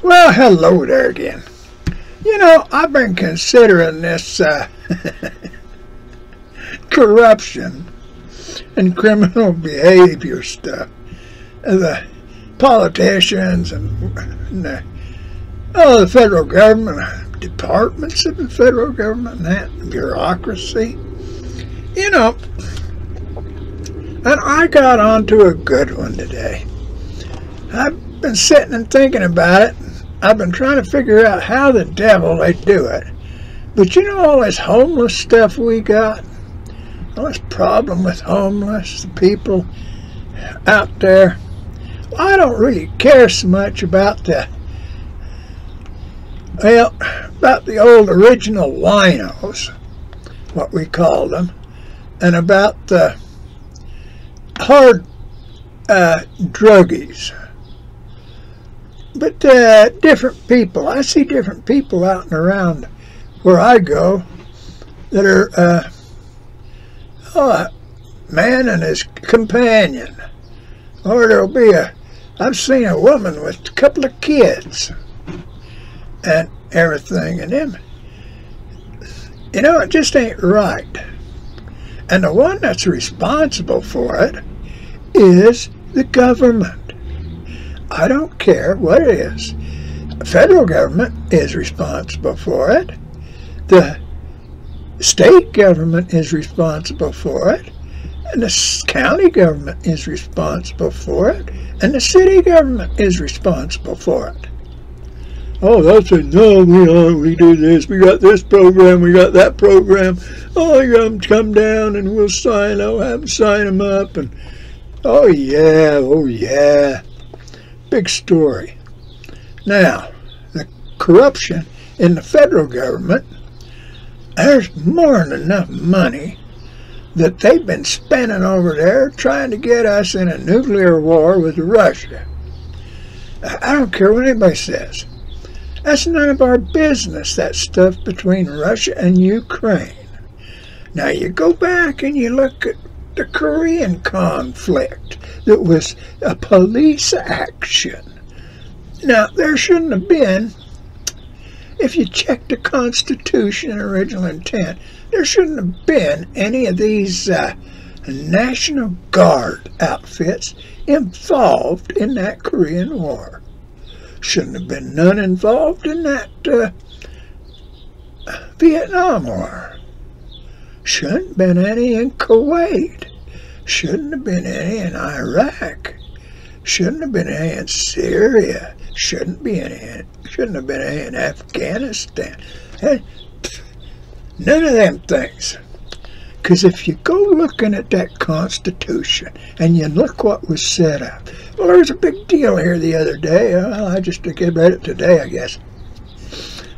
Well, hello there again. You know, I've been considering this corruption and criminal behavior stuff. The politicians and the federal government, departments of the federal government, and that bureaucracy. You know, and I got onto a good one today. I've been sitting and thinking about it. I've been trying to figure out how the devil they do it. But you know all this homeless stuff we got? All this problem with homeless, the people out there. Well, I don't really care so much about the old original winos, what we called them, and about the hard druggies. But different people, I see different people out and around where I go that are a man and his companion. Or there'll be I've seen a woman with a couple of kids and everything, and them, you know, it just ain't right. And the one that's responsible for it is the government. I don't care what it is. The federal government is responsible for it. The state government is responsible for it. And the county government is responsible for it. And the city government is responsible for it. Oh, they'll say, no, we do this. We got this program. We got that program. Oh, you got them to come down and we'll I'll have them sign them up. And oh, yeah. Big story. Now, the corruption in the federal government, there's more than enough money that they've been spending over there trying to get us in a nuclear war with Russia. I don't care what anybody says. That's none of our business, that stuff between Russia and Ukraine. Now, you go back and you look at the Korean conflict that was a police action. Now, there shouldn't have been, if you check the Constitution and original intent, there shouldn't have been any of these National Guard outfits involved in that Korean War. Shouldn't have been none involved in that Vietnam War. Shouldn't have been any in Kuwait. Shouldn't have been any in Iraq. Shouldn't have been any in Syria. Shouldn't have been any in Afghanistan. None of them things. Because if you go looking at that Constitution and you look what was set up, well, there was a big deal here the other day. Well, I just read it today, I guess.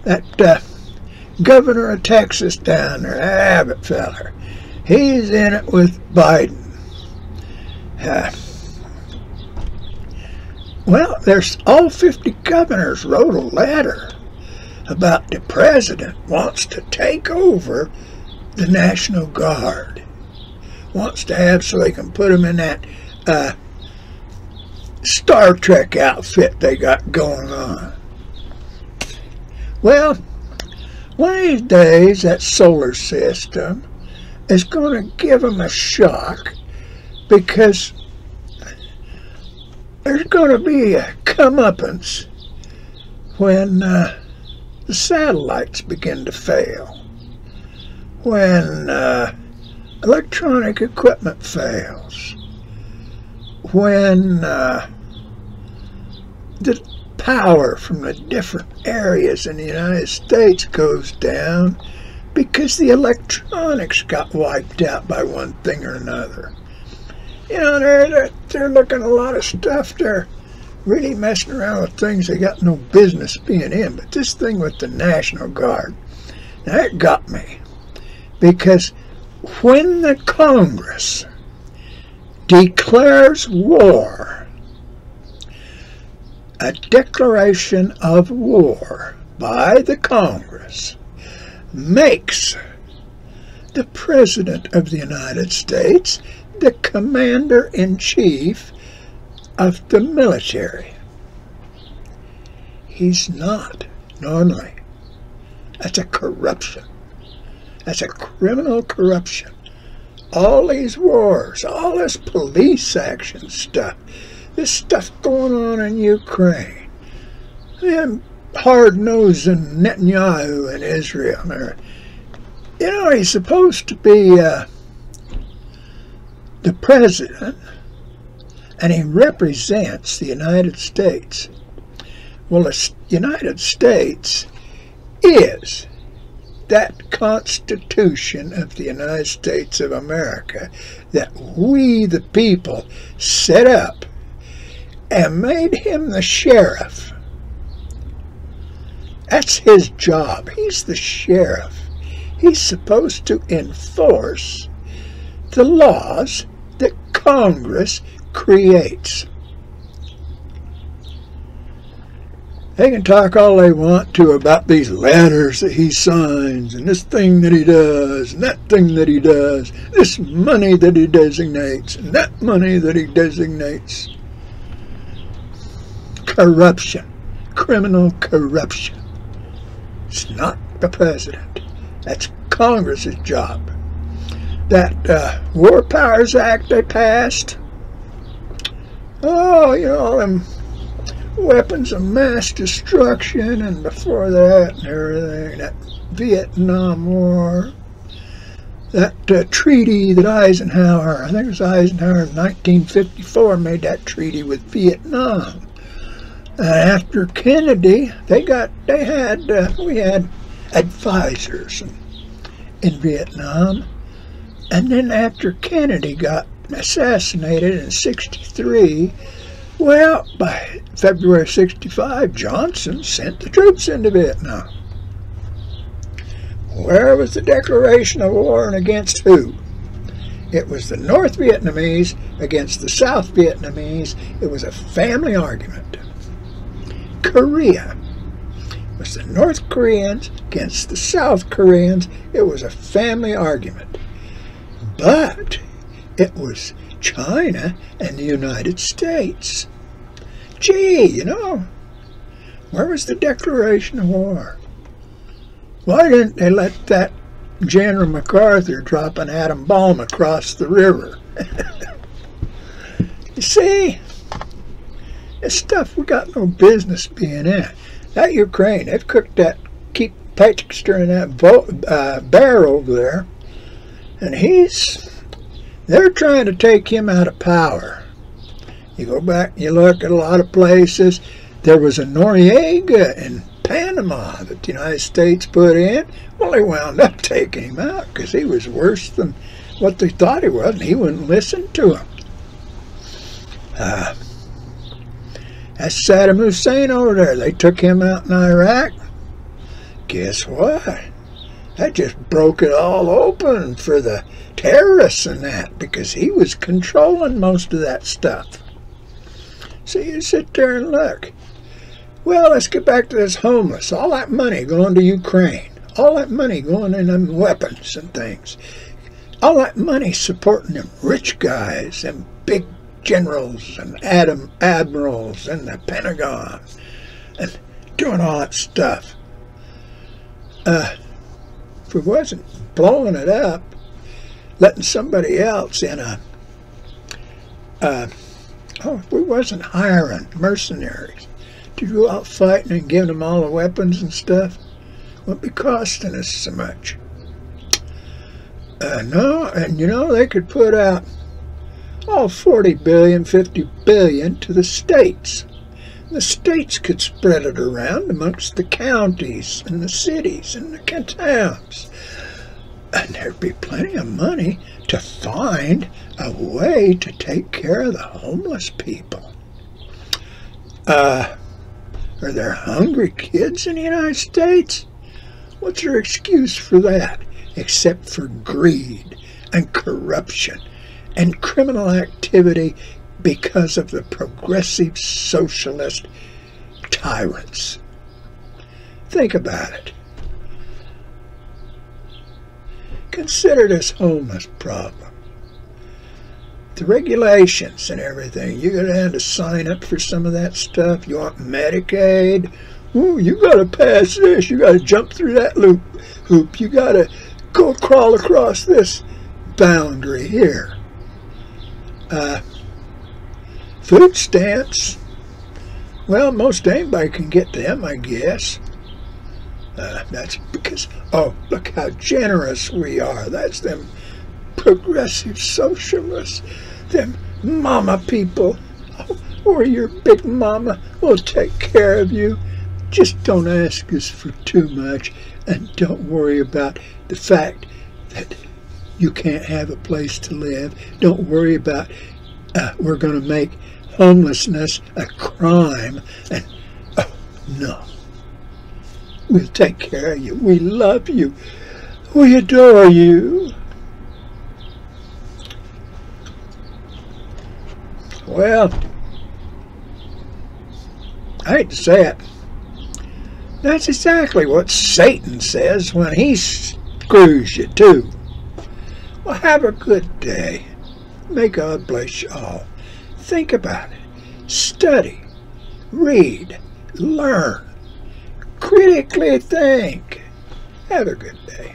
That governor of Texas down there, Abbott feller, he's in it with Biden. Well, there's all 50 governors wrote a letter about the president wants to take over the National Guard. Wants to have so they can put them in that Star Trek outfit they got going on. Well, one of these days that solar system is going to give them a shock, because there's going to be a comeuppance when the satellites begin to fail, when electronic equipment fails, when the power from the different areas in the United States goes down because the electronics got wiped out by one thing or another. You know, they're looking at a lot of stuff. They're really messing around with things they got no business being in. But this thing with the National Guard, now it got me. Because when the Congress declares war, a declaration of war by the Congress makes the President of the United States the Commander-in-Chief of the military. He's not normally. That's a corruption. That's a criminal corruption. All these wars, all this police action stuff, this stuff going on in Ukraine, them hard-nosing Netanyahu in Israel. You know, he's supposed to be the president, and he represents the United States. Well, the United States is that Constitution of the United States of America that we, the people, set up and made him the sheriff. That's his job. He's the sheriff. He's supposed to enforce the laws that Congress creates. They can talk all they want to about these letters that he signs, and this thing that he does, and that thing that he does, this money that he designates, and that money that he designates. Corruption. Criminal corruption. It's not the president. That's Congress's job. That War Powers Act they passed, oh, you know, them weapons of mass destruction, and before that and everything, that Vietnam War, that treaty that Eisenhower, I think it was Eisenhower in 1954, made that treaty with Vietnam. After Kennedy, we had advisors in Vietnam, and then after Kennedy got assassinated in '63, well, by February '65, Johnson sent the troops into Vietnam. Where was the declaration of war, and against who? It was the North Vietnamese against the South Vietnamese. It was a family argument. Korea was the North Koreans against the South Koreans. It was a family argument. But it was China and the United States. Gee, you know, where was the declaration of war? Why didn't they let that General MacArthur drop an atom bomb across the river? You see, this stuff we got no business being in. That Ukraine, they've cooked that, keep texture in that bear over there, and they're trying to take him out of power. You go back and you look at a lot of places. There was a Noriega in Panama that the United States put in. Well, they wound up taking him out because he was worse than what they thought he was, and he wouldn't listen to them. That's Saddam Hussein over there. They took him out in Iraq. Guess what? That just broke it all open for the terrorists and that, because he was controlling most of that stuff. So you sit there and look. Well, let's get back to this homeless. All that money going to Ukraine. All that money going in them weapons and things. All that money supporting them rich guys and big generals and admirals in the Pentagon and doing all that stuff. If we wasn't blowing it up, letting somebody else in if we wasn't hiring mercenaries to go out fighting and giving them all the weapons and stuff, it wouldn't be costing us so much. No, and you know, they could put out all 40 billion, 50 billion to the states. The states could spread it around amongst the counties and the cities and the towns. And there'd be plenty of money to find a way to take care of the homeless people. Are there hungry kids in the United States? What's your excuse for that, except for greed and corruption and criminal activity because of the progressive socialist tyrants? Think about it. Consider this homeless problem. The regulations and everything, you're going to have to sign up for some of that stuff. You want Medicaid, Ooh, you got to pass this. You got to jump through that hoop. You got to go crawl across this boundary here. Food stamps. Well, most anybody can get them, I guess. That's because, oh, look how generous we are. That's them progressive socialists, them mama people. Oh, or your big mama will take care of you. Just don't ask us for too much, and don't worry about the fact that you can't have a place to live. Don't worry about we're going to make homelessness a crime. And oh no, we'll take care of you. We love you. We adore you. Well, I hate to say it, that's exactly what Satan says when he screws you too. Well, have a good day. May God bless you all. Think about it. Study, read, learn, critically think. Have a good day.